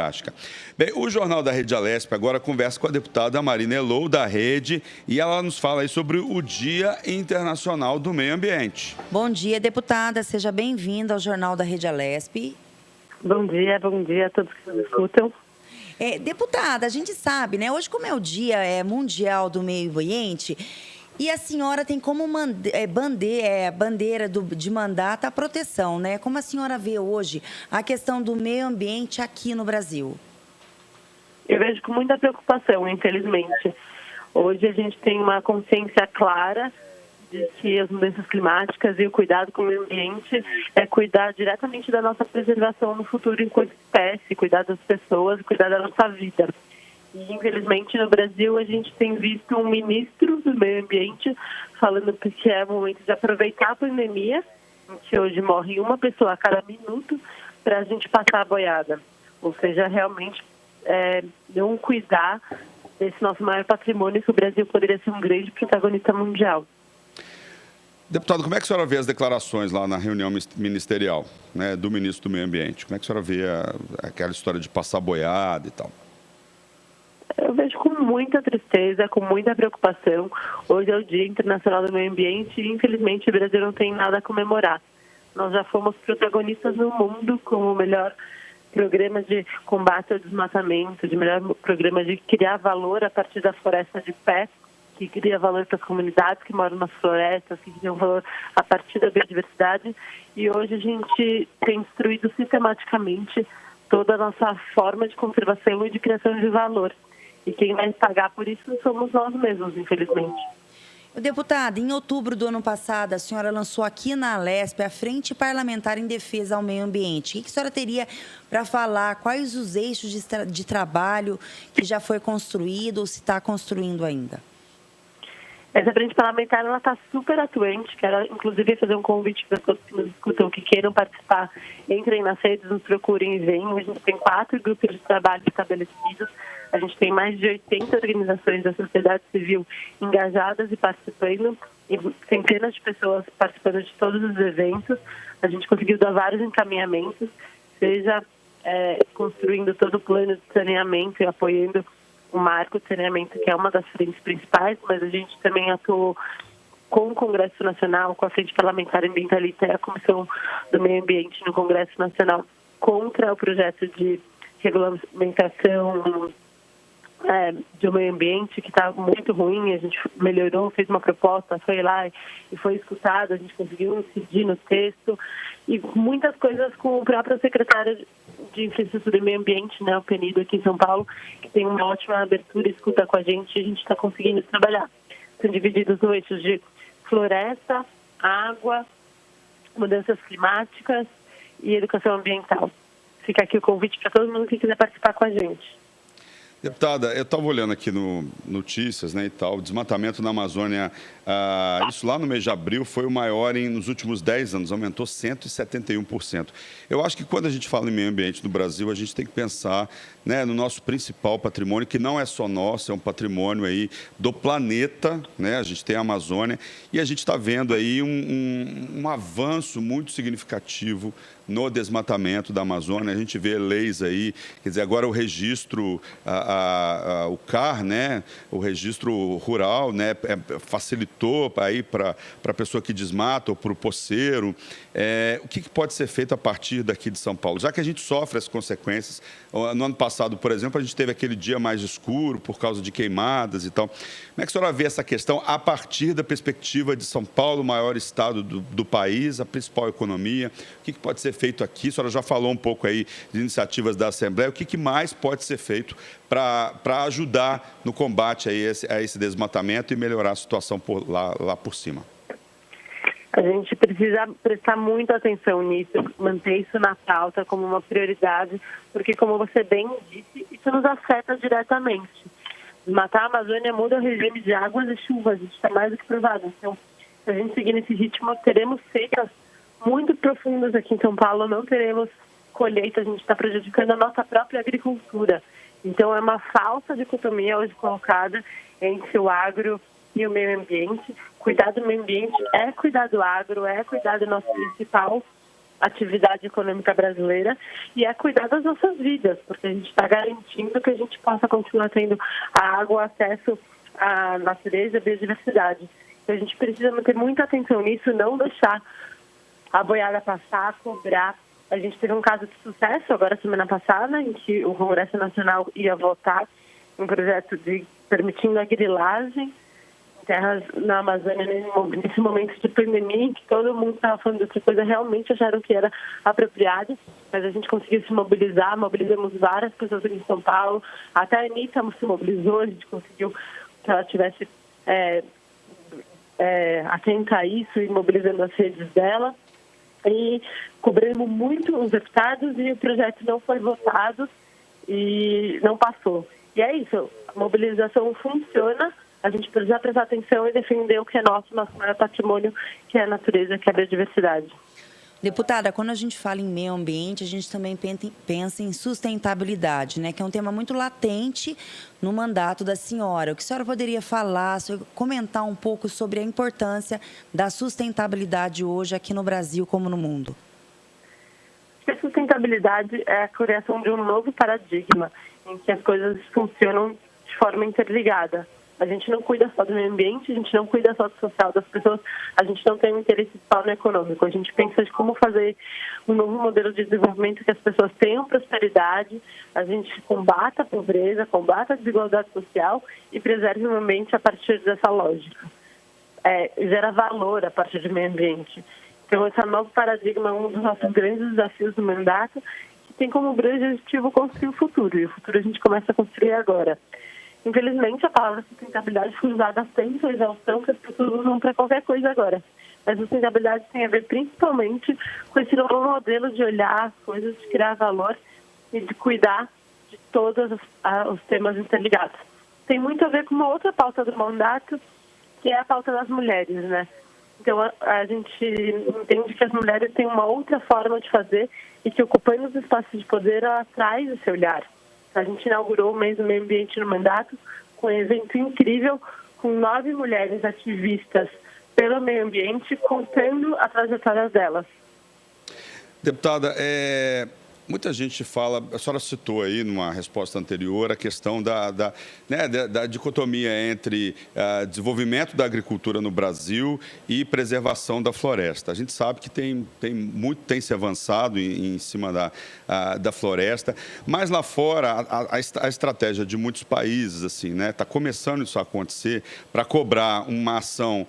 Prática. Bem, o Jornal da Rede Alesp agora conversa com a deputada Marina Elou, da Rede, e ela nos fala aí sobre o Dia Internacional do Meio Ambiente. Bom dia, deputada. Seja bem-vinda ao Jornal da Rede Alesp. Bom dia a todos que nos escutam. Deputada, a gente sabe, né? Hoje, como é o Dia Mundial do Meio Ambiente, e a senhora tem como bandeira de mandato a proteção, né? Como a senhora vê hoje a questão do meio ambiente aqui no Brasil? Eu vejo com muita preocupação, infelizmente. Hoje a gente tem uma consciência clara de que as mudanças climáticas e o cuidado com o meio ambiente é cuidar diretamente da nossa preservação no futuro enquanto espécie, cuidar das pessoas, cuidar da nossa vida. E, infelizmente, no Brasil, a gente tem visto um ministro do meio ambiente falando que é o momento de aproveitar a pandemia, que hoje morre uma pessoa a cada minuto, para a gente passar a boiada. Ou seja, realmente não cuidar desse nosso maior patrimônio, que o Brasil poderia ser um grande protagonista mundial. Deputado, como é que a senhora vê as declarações lá na reunião ministerial, né, do ministro do Meio Ambiente? Como é que a senhora vê aquela história de passar boiada e tal? Eu vejo com muita tristeza, com muita preocupação. Hoje é o Dia Internacional do Meio Ambiente e, infelizmente, o Brasil não tem nada a comemorar. Nós já fomos protagonistas no mundo como o melhor programa de combate ao desmatamento, de melhor programa de criar valor a partir da floresta de pé, que cria valor para as comunidades que moram nas florestas, que criam valor a partir da biodiversidade. E hoje a gente tem destruído sistematicamente toda a nossa forma de conservação e de criação de valor. E quem vai pagar por isso somos nós mesmos, infelizmente. Deputada, em outubro do ano passado, a senhora lançou aqui na Alesp a Frente Parlamentar em Defesa ao Meio Ambiente. O que a senhora teria para falar? Quais os eixos de trabalho que já foi construído ou se está construindo ainda? Essa frente parlamentar está super atuante. Quero, inclusive, fazer um convite para todos que nos escutam, que queiram participar. Entrem nas redes, nos procurem e venham. A gente tem 4 grupos de trabalho estabelecidos. A gente tem mais de 80 organizações da sociedade civil engajadas e participando, e centenas de pessoas participando de todos os eventos. A gente conseguiu dar vários encaminhamentos, seja construindo todo o plano de saneamento e apoiando o marco de saneamento, que é uma das frentes principais, mas a gente também atuou com o Congresso Nacional, com a Frente Parlamentar Ambientalista e a Comissão do Meio Ambiente no Congresso Nacional contra o projeto de regulamentação do meio ambiente, que está muito ruim. A gente melhorou, fez uma proposta, foi lá e foi escutado, a gente conseguiu incidir no texto, e muitas coisas com o próprio secretário de Infraestrutura e Meio Ambiente, né, o Penido, aqui em São Paulo, que tem uma ótima abertura e escuta com a gente está conseguindo trabalhar. São divididos no eixos de floresta, água, mudanças climáticas e educação ambiental. Fica aqui o convite para todo mundo que quiser participar com a gente. Deputada, eu estava olhando aqui no notícias, né, e tal, o desmatamento na Amazônia, isso lá no mês de abril foi o maior nos últimos 10 anos, aumentou 171%. Eu acho que quando a gente fala em meio ambiente no Brasil, a gente tem que pensar, né, no nosso principal patrimônio, que não é só nosso, é um patrimônio aí do planeta, né, a gente tem a Amazônia, e a gente está vendo aí um avanço muito significativo no desmatamento da Amazônia. A gente vê leis aí, quer dizer, agora o registro, o CAR, né, o registro rural, né, facilitou aí para a pessoa que desmata ou para o poceiro. O que pode ser feito a partir daqui de São Paulo? Já que a gente sofre as consequências, no ano passado, por exemplo, a gente teve aquele dia mais escuro por causa de queimadas e tal. Como é que a senhora vê essa questão a partir da perspectiva de São Paulo, o maior estado do país, a principal economia? O que pode ser feito aqui? A senhora já falou um pouco aí de iniciativas da Assembleia. O que mais pode ser feito para ajudar no combate a esse desmatamento e melhorar a situação lá por cima? A gente precisa prestar muita atenção nisso, manter isso na pauta como uma prioridade, porque, como você bem disse, isso nos afeta diretamente. Desmatar a Amazônia muda o regime de águas e chuvas, isso está mais do que provado. Então, se a gente seguir nesse ritmo, teremos secas muito profundas aqui em São Paulo, não teremos colheita, a gente está prejudicando a nossa própria agricultura. Então, é uma falsa dicotomia hoje colocada entre o agro e o meio ambiente. Cuidar do meio ambiente é cuidar do agro, é cuidar do nosso principal atividade econômica brasileira e é cuidar das nossas vidas, porque a gente está garantindo que a gente possa continuar tendo a água, acesso à natureza e à biodiversidade. Então a gente precisa manter muita atenção nisso, não deixar a boiada passar, cobrar. A gente teve um caso de sucesso agora semana passada, em que o Congresso Nacional ia votar um projeto de permitindo a grilagem em terras na Amazônia nesse momento de pandemia, em que todo mundo estava falando de outra coisa, realmente acharam que era apropriado, mas a gente conseguiu se mobilizar, mobilizamos várias pessoas aqui em São Paulo, até a Anitta se mobilizou, a gente conseguiu que ela tivesse atenta a isso e mobilizando as redes dela. E cobramos muito os deputados e o projeto não foi votado e não passou. E é isso, a mobilização funciona, a gente precisa prestar atenção e defender o que é nosso maior patrimônio, que é a natureza, que é a biodiversidade. Deputada, quando a gente fala em meio ambiente, a gente também pensa em sustentabilidade, né? Que é um tema muito latente no mandato da senhora. O que a senhora poderia falar, comentar um pouco sobre a importância da sustentabilidade hoje aqui no Brasil como no mundo? A sustentabilidade é a criação de um novo paradigma, em que as coisas funcionam de forma interligada. A gente não cuida só do meio ambiente, a gente não cuida só do social das pessoas, a gente não tem um interesse só no econômico. A gente pensa de como fazer um novo modelo de desenvolvimento que as pessoas tenham prosperidade, a gente combata a pobreza, combata a desigualdade social e preserve o ambiente a partir dessa lógica. Gera valor a partir do meio ambiente. Então, esse novo paradigma é um dos nossos grandes desafios do mandato, que tem como grande objetivo construir o futuro. E o futuro a gente começa a construir agora. Infelizmente, a palavra sustentabilidade foi usada tanto a exaustão que as pessoas usam para qualquer coisa agora. Mas sustentabilidade tem a ver principalmente com esse novo modelo de olhar as coisas, de criar valor e de cuidar de todos os temas interligados. Tem muito a ver com uma outra pauta do mandato, que é a pauta das mulheres, né? Então, a gente entende que as mulheres têm uma outra forma de fazer e que, ocupando os espaços de poder, ela traz esse olhar. A gente inaugurou o mês do meio ambiente no mandato com um evento incrível, com 9 mulheres ativistas pelo meio ambiente, contando a trajetória delas. Deputada, muita gente fala, a senhora citou aí numa resposta anterior a questão da dicotomia entre desenvolvimento da agricultura no Brasil e preservação da floresta. A gente sabe que tem se avançado em cima da floresta, mas lá fora a estratégia de muitos países assim, né, está começando isso a acontecer para cobrar uma ação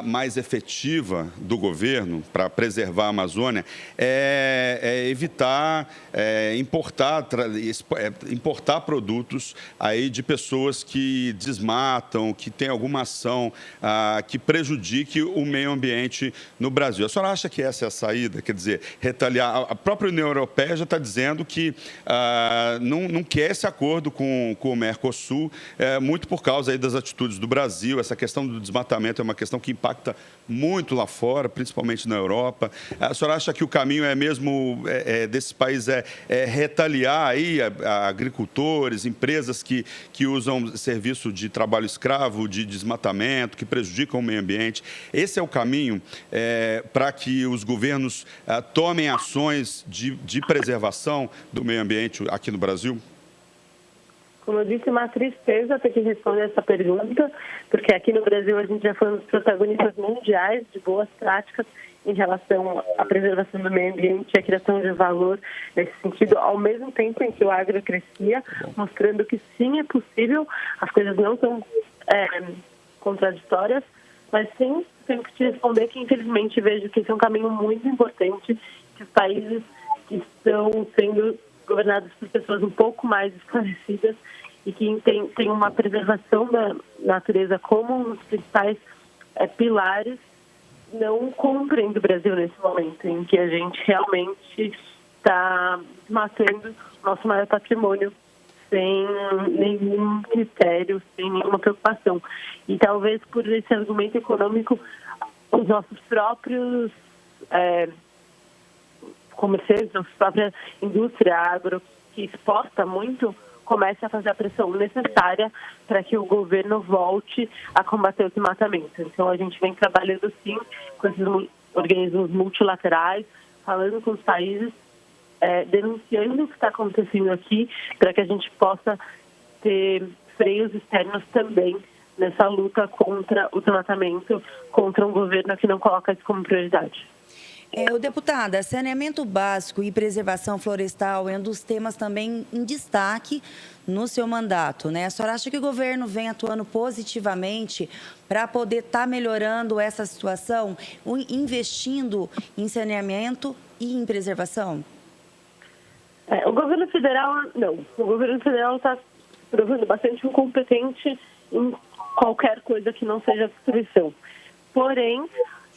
mais efetiva do governo para preservar a Amazônia, evitar importar produtos aí de pessoas que desmatam, que têm alguma ação que prejudique o meio ambiente no Brasil. A senhora acha que essa é a saída? Quer dizer, retaliar? A própria União Europeia já está dizendo que não quer esse acordo com o Mercosul, muito por causa aí das atitudes do Brasil. Essa questão do desmatamento é uma questão que impacta muito lá fora, principalmente na Europa. A senhora acha que o caminho é mesmo desse país retaliar aí a agricultores, empresas que usam serviço de trabalho escravo, de desmatamento, que prejudicam o meio ambiente? Esse é o caminho para que os governos tomem ações de preservação do meio ambiente aqui no Brasil? Como eu disse, é uma tristeza ter que responder essa pergunta, porque aqui no Brasil a gente já foi um dos protagonistas mundiais de boas práticas em relação à preservação do meio ambiente e à criação de valor nesse sentido, ao mesmo tempo em que o agro crescia, mostrando que sim, é possível, as coisas não são contraditórias, mas sim, tenho que te responder que infelizmente vejo que esse é um caminho muito importante, que os países que estão sendo governados por pessoas um pouco mais esclarecidas e que tem uma preservação da natureza como um dos principais pilares, não cumprem do Brasil nesse momento, em que a gente realmente está matando nosso maior patrimônio sem nenhum critério, sem nenhuma preocupação. E talvez por esse argumento econômico, os nossos próprios comerciantes, nossa própria indústria agro, que exporta muito, comece a fazer a pressão necessária para que o governo volte a combater o desmatamento. Então, a gente vem trabalhando, sim, com esses organismos multilaterais, falando com os países, denunciando o que está acontecendo aqui, para que a gente possa ter freios externos também nessa luta contra o desmatamento, contra um governo que não coloca isso como prioridade. Deputada, saneamento básico e preservação florestal é um dos temas também em destaque no seu mandato, né? A senhora acha que o governo vem atuando positivamente para poder estar melhorando essa situação, investindo em saneamento e em preservação? O governo federal, não. O governo federal está provando bastante incompetente em qualquer coisa que não seja destruição. Porém,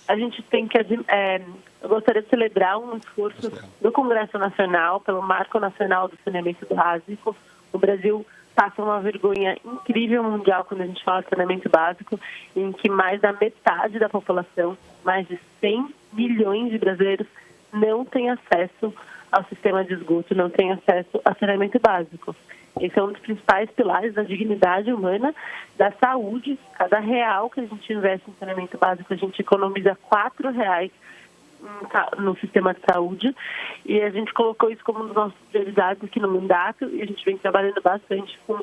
a gente tem que... eu gostaria de celebrar um esforço do Congresso Nacional pelo Marco Nacional do Saneamento Básico. O Brasil passa uma vergonha incrível mundial quando a gente fala de saneamento básico, em que mais da metade da população, mais de 100 milhões de brasileiros, não tem acesso ao sistema de esgoto, não tem acesso a saneamento básico. Esse é um dos principais pilares da dignidade humana, da saúde. Cada real que a gente investe em saneamento básico, a gente economiza R$4 no sistema de saúde. E a gente colocou isso como uma das nossas prioridades aqui no mandato, e a gente vem trabalhando bastante com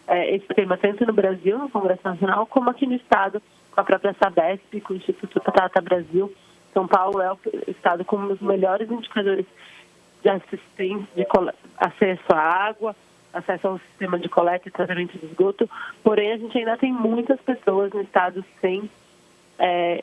esse tema, tanto no Brasil, no Congresso Nacional, como aqui no Estado, com a própria Sabesp, com o Instituto Tata Brasil. São Paulo é o estado com um dos melhores indicadores de assistência, de acesso à água, acesso ao sistema de coleta e tratamento de esgoto. Porém, a gente ainda tem muitas pessoas no estado sem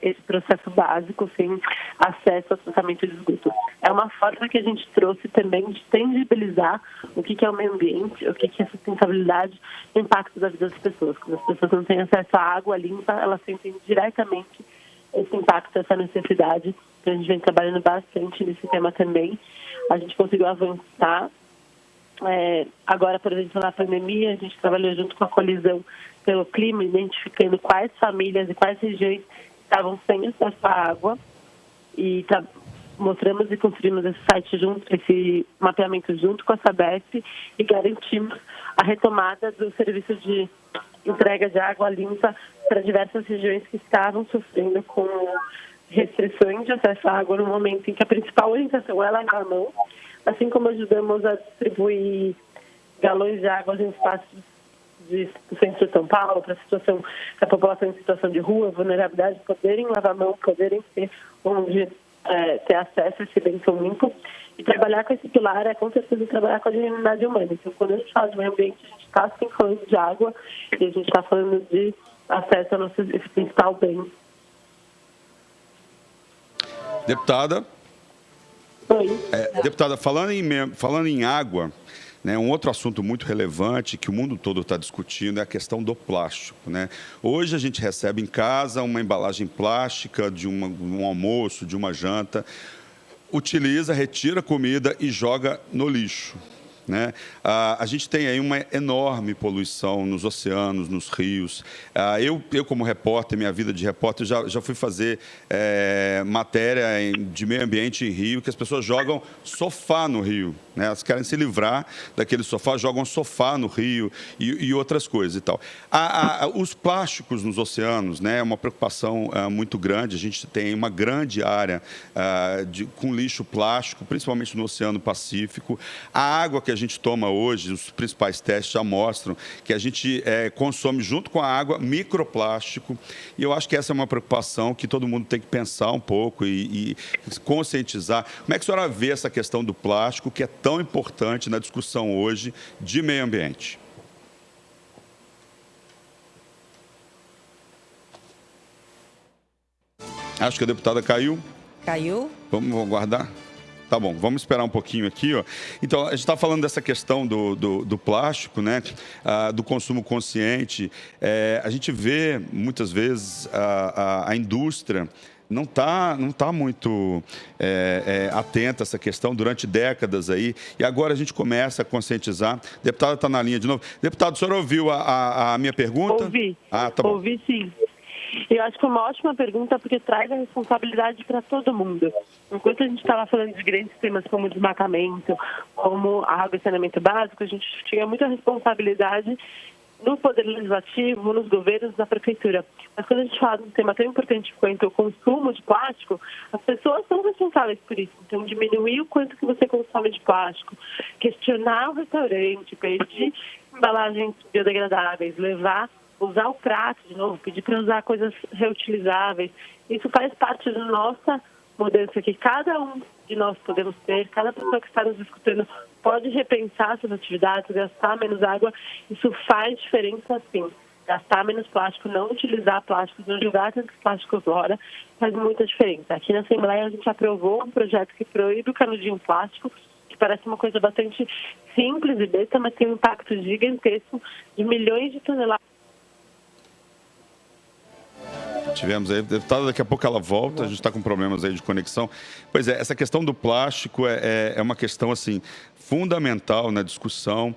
esse processo básico, sem acesso ao tratamento de esgoto. É uma forma que a gente trouxe também de tangibilizar o que é o meio ambiente, o que é sustentabilidade, o impacto da vida das pessoas. Quando as pessoas não têm acesso à água limpa, elas sentem diretamente esse impacto, essa necessidade. Então, a gente vem trabalhando bastante nesse tema também. A gente conseguiu avançar. Agora, por exemplo, na pandemia, a gente trabalhou junto com a Colisão pelo Clima, identificando quais famílias e quais regiões estavam sem acesso à água. E mostramos e construímos esse mapeamento junto com a Sabesp e garantimos a retomada do serviço de entrega de água limpa para diversas regiões que estavam sofrendo com restrições de acesso à água no momento em que a principal orientação é lavar a mão, assim como ajudamos a distribuir galões de água em espaços do centro de São Paulo, para a população em situação de rua, vulnerabilidade, poderem lavar a mão, poderem ter onde ter acesso a esse bem tão limpo. E trabalhar com esse pilar é, com certeza, trabalhar com a dignidade humana. Então, quando a gente fala de meio ambiente, a gente está sim falando de água e a gente está falando de acesso ao nosso esse principal bem. Deputada. Oi. Deputada, falando em água, né, um outro assunto muito relevante que o mundo todo está discutindo é a questão do plástico, né? Hoje a gente recebe em casa uma embalagem plástica de um almoço, de uma janta, utiliza, retira a comida e joga no lixo, né? A gente tem aí uma enorme poluição nos oceanos, nos rios. Eu como repórter, minha vida de repórter, já fui fazer matéria de meio ambiente em Rio, que as pessoas jogam sofá no rio, né? Elas querem se livrar daquele sofá, jogam sofá no rio e outras coisas e tal. Os plásticos nos oceanos, né, é uma preocupação muito grande. A gente tem uma grande área com lixo plástico, principalmente no Oceano Pacífico. A água que a gente toma hoje, os principais testes já mostram que a gente consome junto com a água microplástico, e eu acho que essa é uma preocupação que todo mundo tem que pensar um pouco e conscientizar. Como é que a senhora vê essa questão do plástico, que é tão importante na discussão hoje de meio ambiente? Acho que a deputada caiu. Caiu? Vamos aguardar? Tá bom, vamos esperar um pouquinho aqui, ó. Então, a gente está falando dessa questão do plástico, né? Do consumo consciente. A gente vê, muitas vezes, a indústria não tá muito atenta a essa questão durante décadas aí, e agora a gente começa a conscientizar. A deputada está na linha de novo. Deputado, o senhor ouviu a minha pergunta? Ouvi. Tá bom. Ouvi, sim. Eu acho que é uma ótima pergunta, porque traz a responsabilidade para todo mundo. Enquanto a gente estava falando de grandes temas como desmatamento, como água e saneamento básico, a gente tinha muita responsabilidade no Poder Legislativo, nos governos, na Prefeitura. Mas quando a gente fala de um tema tão importante quanto o consumo de plástico, as pessoas são responsáveis por isso. Então, diminuir o quanto que você consome de plástico, questionar o restaurante, pedir embalagens biodegradáveis, usar o prato de novo, pedir para usar coisas reutilizáveis. Isso faz parte da nossa mudança que cada um de nós podemos ter, cada pessoa que está nos escutando pode repensar suas atividades, gastar menos água. Isso faz diferença, sim. Gastar menos plástico, não utilizar plástico, não jogar tantos plásticos fora, faz muita diferença. Aqui na Assembleia a gente aprovou um projeto que proíbe o canudinho plástico, que parece uma coisa bastante simples e besta, mas tem um impacto gigantesco de milhões de toneladas. Tivemos aí, deputada, daqui a pouco ela volta, a gente está com problemas aí de conexão. Pois é, essa questão do plástico é uma questão, assim, fundamental na discussão.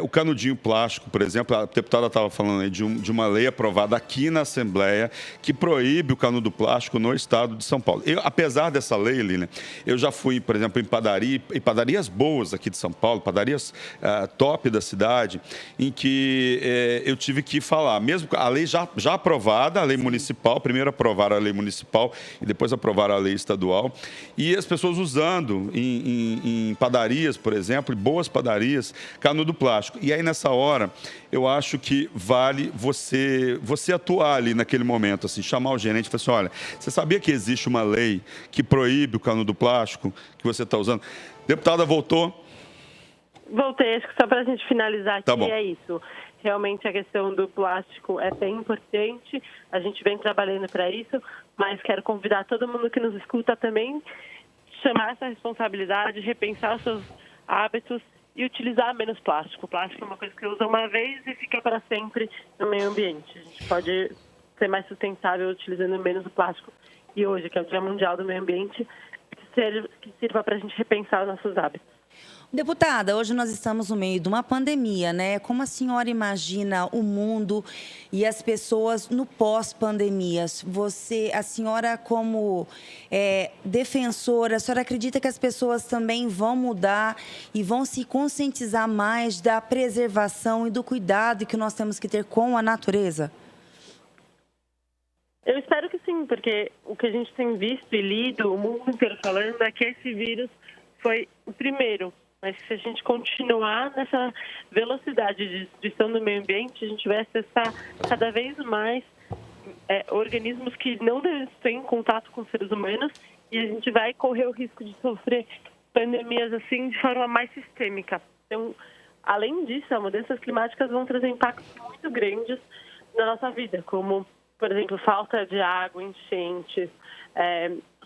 O canudinho plástico, por exemplo, a deputada estava falando aí de uma lei aprovada aqui na Assembleia que proíbe o canudo plástico no estado de São Paulo. Apesar dessa lei, Lilian, eu já fui, por exemplo, em padarias boas aqui de São Paulo, padarias top da cidade, em que eu tive que falar, mesmo a lei já aprovada, a lei municipal, primeiro aprovaram a lei municipal e depois aprovaram a lei estadual, e as pessoas usando em padarias, por exemplo, boas padarias, canudo plástico. E aí, nessa hora, eu acho que vale você atuar ali naquele momento, assim, chamar o gerente e falar assim, olha, você sabia que existe uma lei que proíbe o canudo plástico que você está usando? Deputada, voltou? Voltei, acho que só para a gente finalizar aqui, tá bom. É isso. Realmente a questão do plástico é bem importante, a gente vem trabalhando para isso, mas quero convidar todo mundo que nos escuta também, chamar essa responsabilidade, repensar os seus hábitos e utilizar menos plástico. O plástico é uma coisa que usa uma vez e fica para sempre no meio ambiente. A gente pode ser mais sustentável utilizando menos o plástico. E hoje, que é o Dia Mundial do Meio Ambiente, que sirva para a gente repensar os nossos hábitos. Deputada, hoje nós estamos no meio de uma pandemia, né? Como a senhora imagina o mundo e as pessoas no pós-pandemia? A senhora como defensora, a senhora acredita que as pessoas também vão mudar e vão se conscientizar mais da preservação e do cuidado que nós temos que ter com a natureza? Eu espero que sim, porque o que a gente tem visto e lido, o mundo inteiro falando, é que esse vírus foi o primeiro. Mas se a gente continuar nessa velocidade de destruição do meio ambiente, a gente vai acessar cada vez mais organismos que não têm contato com seres humanos e a gente vai correr o risco de sofrer pandemias assim de forma mais sistêmica. Então, além disso, as mudanças climáticas vão trazer impactos muito grandes na nossa vida, como, por exemplo, falta de água, enchentes,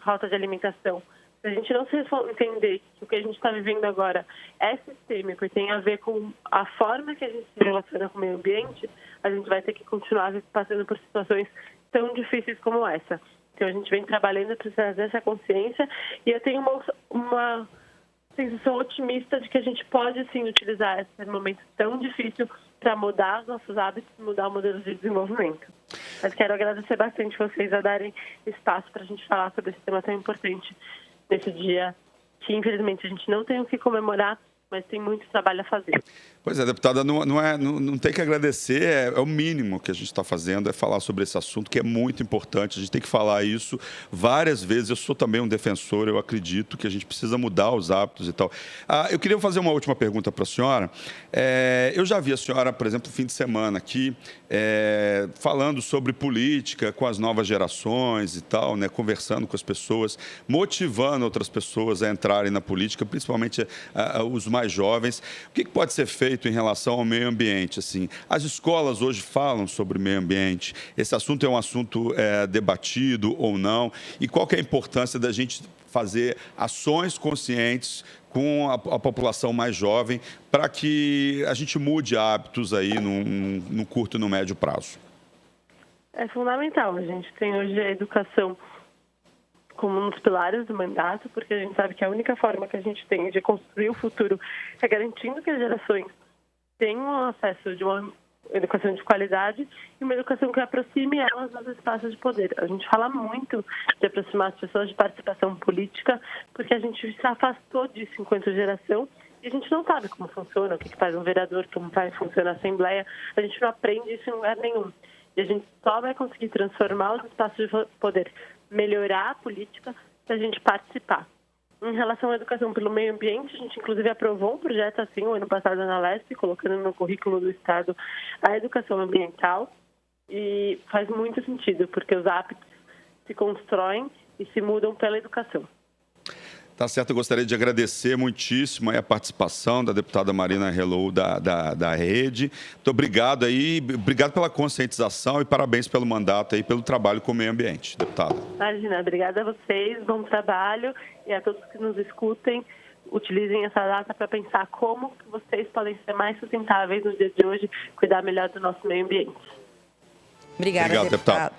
falta de alimentação. Se a gente não se entender que o que a gente está vivendo agora é sistêmico e tem a ver com a forma que a gente se relaciona com o meio ambiente, a gente vai ter que continuar passando por situações tão difíceis como essa. Então, a gente vem trabalhando para trazer essa consciência e eu tenho uma sensação otimista de que a gente pode, sim, utilizar esse momento tão difícil para mudar os nossos hábitos e mudar o modelo de desenvolvimento. Mas quero agradecer bastante vocês a darem espaço para a gente falar sobre esse tema tão importante nesse dia que, infelizmente, a gente não tem o que comemorar, mas tem muito trabalho a fazer. Pois é, deputada, não tem que agradecer, é o mínimo que a gente está fazendo, é falar sobre esse assunto, que é muito importante, a gente tem que falar isso várias vezes. Eu sou também um defensor, eu acredito que a gente precisa mudar os hábitos e tal. Eu queria fazer uma última pergunta para a senhora. Eu já vi a senhora, por exemplo, no fim de semana aqui, falando sobre política com as novas gerações e tal, né, conversando com as pessoas, motivando outras pessoas a entrarem na política, principalmente os mais jovens. O que pode ser feito em relação ao meio ambiente? Assim, as escolas hoje falam sobre meio ambiente. Esse assunto é um assunto debatido ou não? E qual que é a importância da gente fazer ações conscientes com a população mais jovem para que a gente mude hábitos aí no curto e no médio prazo? É fundamental. A gente tem hoje a educação como um dos pilares do mandato, porque a gente sabe que a única forma que a gente tem de construir o futuro é garantindo que as gerações tenham acesso de uma educação de qualidade e uma educação que aproxime elas dos espaços de poder. A gente fala muito de aproximar as pessoas de participação política, porque a gente se afastou disso enquanto geração E a gente não sabe como funciona, o que faz um vereador, como funciona a Assembleia. A gente não aprende isso em lugar nenhum. E a gente só vai conseguir transformar os espaços de poder, melhorar a política, se a gente participar. Em relação à educação pelo meio ambiente, a gente inclusive aprovou um projeto assim o ano passado na Lesp, colocando no currículo do Estado a educação ambiental. E faz muito sentido, porque os hábitos se constroem e se mudam pela educação. Tá certo, eu gostaria de agradecer muitíssimo aí a participação da deputada Marina Helou da Rede. Muito obrigado aí, obrigado pela conscientização e parabéns pelo mandato aí, pelo trabalho com o meio ambiente, deputada. Imagina, obrigada a vocês, bom trabalho e a todos que nos escutem. Utilizem essa data para pensar como que vocês podem ser mais sustentáveis no dia de hoje, cuidar melhor do nosso meio ambiente. Obrigada, Obrigado, deputado.